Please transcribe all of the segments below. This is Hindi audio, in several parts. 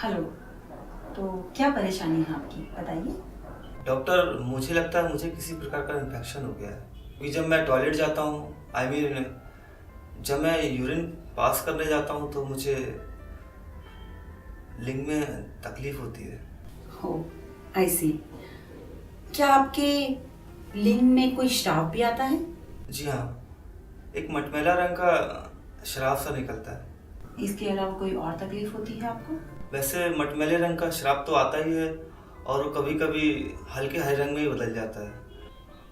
हेलो। तो क्या परेशानी है आपकी, बताइए। डॉक्टर, मुझे लगता है मुझे किसी प्रकार का इन्फेक्शन हो गया है। क्योंकि जब मैं टॉयलेट जाता हूँ, जब मैं यूरिन पास करने जाता हूँ तो मुझे लिंग में तकलीफ होती है। हो, आई सी। क्या आपके लिंग में कोई श्राव भी आता है? जी हाँ, एक मटमैला रंग का श्राव सा निकलता है। इसके अलावा कोई और तकलीफ होती है आपको? वैसे मटमैले रंग का श्राव तो आता ही है और वो कभी कभी हल्के हरे रंग में ही बदल जाता है।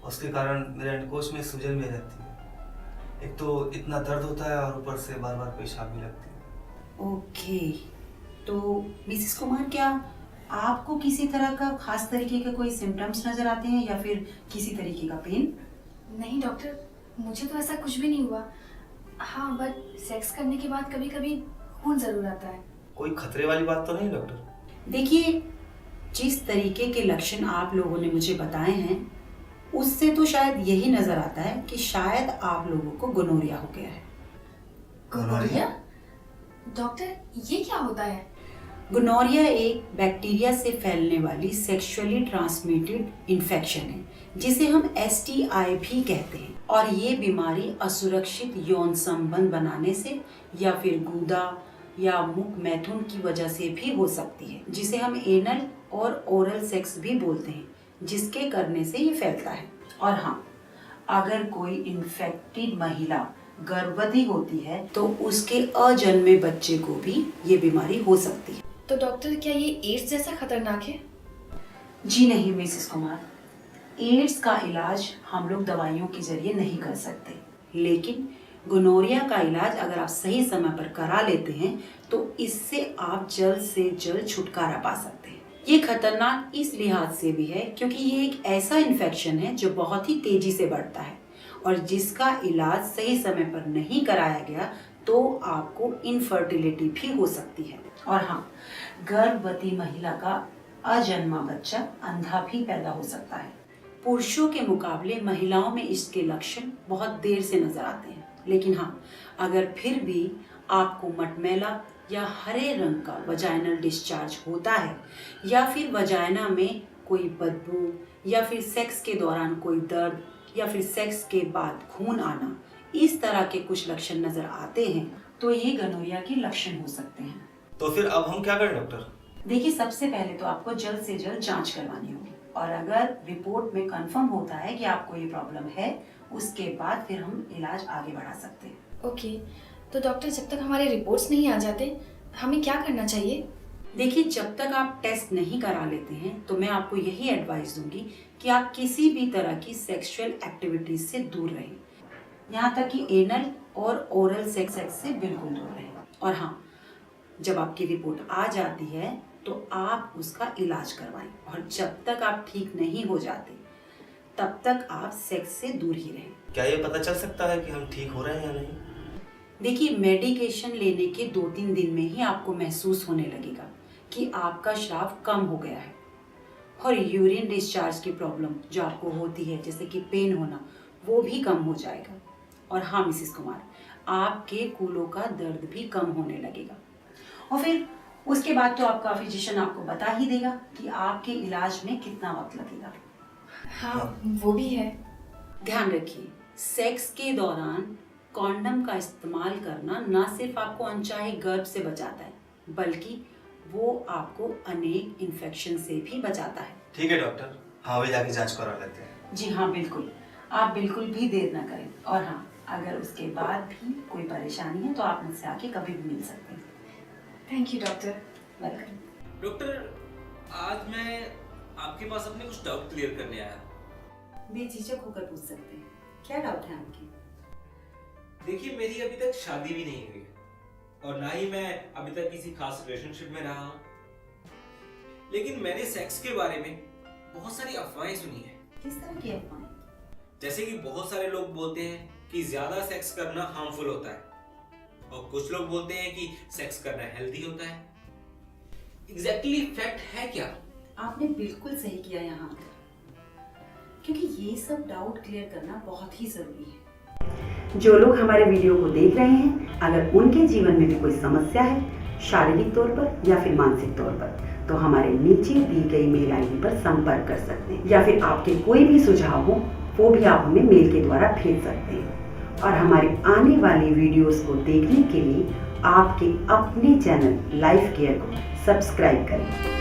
उसके कारण मेरे अंडकोश में सूजन भी रहती है। एक तो इतना दर्द होता है और ऊपर से बार बार पेशाब भी लगती है। ओके। तो मिसेस कुमार, क्या आपको किसी तरह का खास तरीके का कोई सिम्टम्स नजर आते हैं या फिर किसी तरीके का पेन? नहीं डॉक्टर, मुझे तो ऐसा कुछ भी नहीं हुआ। हाँ, बट सेक्स करने के बाद कभी कभी खून जरूर आता है। कोई खतरे वाली बात तो नहीं डॉक्टर? देखिए, जिस तरीके के लक्षण आप लोगों ने मुझे बताए हैं उससे तो शायद यही नजर आता है कि शायद आप लोगों को गोनोरिया हो गया है। गोनोरिया? डॉक्टर, ये क्या होता है? गोनोरिया एक बैक्टीरिया से फैलने वाली सेक्सुअली ट्रांसमिटेड इन्फेक्शन है जिसे हम STI भी कहते हैं। और ये बीमारी असुरक्षित यौन संबंध बनाने से या फिर गूदा या मुख मैथुन की वजह से भी हो सकती है, जिसे हम एनल और ओरल सेक्स भी बोलते हैं, जिसके करने से ये फैलता है। और हाँ, अगर कोई इन्फेक्टेड महिला गर्भवती होती है तो उसके अजन्मे बच्चे को भी ये बीमारी हो सकती है। तो डॉक्टर, क्या ये एड्स जैसा खतरनाक है? जी नहीं मिसेस कुमार, एड्स का इलाज हम लोग दवाइयों के जरिए नहीं कर सकते, लेकिन गोनोरिया का इलाज अगर आप सही समय पर करा लेते हैं तो इससे आप जल्द से जल्द छुटकारा पा सकते हैं। ये खतरनाक इस लिहाज से भी है क्योंकि ये एक ऐसा इन्फेक्शन है जो बहुत ही तेजी से बढ़ता है और जिसका इलाज सही समय पर नहीं कराया गया तो आपको इनफर्टिलिटी भी हो सकती है। और हाँ, गर्भवती महिला का अजन्मा बच्चा अंधा भी पैदा हो सकता है। पुरुषों के मुकाबले महिलाओं में इसके लक्षण बहुत देर से नजर आते हैं, लेकिन हाँ, अगर फिर भी आपको मटमैला या हरे रंग का वजाइनल डिस्चार्ज होता है या फिर वजाइना में कोई बदबू या फिर सेक्स के दौरान कोई दर्द या फिर सेक्स के बाद खून आना, इस तरह के कुछ लक्षण नजर आते हैं तो ये गोनोरिया के लक्षण हो सकते हैं। तो फिर अब हम क्या करें डॉक्टर? देखिए, सबसे पहले तो आपको जल्द से जल्द जांच करवानी होगी और अगर रिपोर्ट में कंफर्म होता है कि आपको ये प्रॉब्लम है, उसके बाद फिर हम इलाज आगे बढ़ा सकते हैं। ओके, तो डॉक्टर, जब तक हमारे रिपोर्ट्स नहीं आ जाते हमें क्या करना चाहिए? देखिए, जब तक आप टेस्ट नहीं करा लेते हैं तो मैं आपको यही एडवाइस दूंगी कि आप किसी भी तरह की सेक्सुअल एक्टिविटीज से दूर रहें, यहाँ तक कि एनल और ओरल सेक्स से बिल्कुल दूर रहें। और हाँ, जब आपकी रिपोर्ट आ जाती है तो आप उसका इलाज करवाएं और जब तक आप ठीक नहीं हो जाते तब तक आप सेक्स से दूर ही रहें। क्या ये पता चल सकता है कि हम ठीक हो रहे हैं या नहीं? देखिए, मेडिकेशन लेने के 2-3 दिन में ही आपको महसूस होने लगेगा कि आपका श्राव कम हो गया है और यूरिन डिस्चार्ज की प्रॉब्लम जो आपको होती है, जैसे कि पेन होना, वो भी कम हो जाएगा। और हाँ मिसेस कुमार, आपके कूलों का दर्द भी कम होने लगेगा और फिर उसके बाद तो आपका फिजिशियन आपको बता ही देगा कि आपके इलाज में कितना वक्त लगेगा। हाँ, वो भी है। ध्यान रखिए, सेक्स के दौरान कॉन्डम का इस्तेमाल करना ना सिर्फ आपको अनचाहे गर्भ से बचाता है बल्कि वो आपको अनेक इन्फेक्शन से भी बचाता है। ठीक है डॉक्टर, हाँ अभी जाके जांच करा लेते हैं। जी हाँ, बिल्कुल, आप बिल्कुल भी देर ना करें। और हाँ, अगर उसके बाद भी कोई परेशानी है तो आप मुझसे आके कभी भी मिल सकते हैं। Thank you doctor. Welcome. Doctor, आज मैं आपके पास अपने कुछ डाउट क्लियर करने आया। बेझिझक होकर पूछ सकते हैं, क्या डाउट है आपकी? देखिए, मेरी अभी तक शादी भी नहीं हुई और ना ही मैं अभी तक किसी खास रिलेशनशिप में रहा हूँ, लेकिन मैंने सेक्स के बारे में बहुत सारी अफवाहें सुनी है। किस तरह की अफवाहें? जैसे कि बहुत सारे लोग बोलते हैं कि ज्यादा सेक्स करना हार्मफुल होता है और कुछ लोग बोलते हैं कि सेक्स करना हेल्दी होता है। एग्जैक्टली फैक्ट है क्या? आपने बिल्कुल सही किया यहाँ आकर, क्योंकि ये सब डाउट क्लियर करना बहुत ही जरूरी है। जो लोग हमारे वीडियो को देख रहे हैं, अगर उनके जीवन में भी कोई समस्या है शारीरिक तौर पर या फिर मानसिक तौर पर, तो हमारे नीचे दी गई मेल आईडी पर संपर्क कर सकते हैं, या फिर आपके कोई भी सुझाव हो वो भी आप हमें मेल के द्वारा भेज सकते हैं। और हमारी आने वाली वीडियोस को देखने के लिए आपके अपने चैनल लाइफ केयर को सब्सक्राइब करें।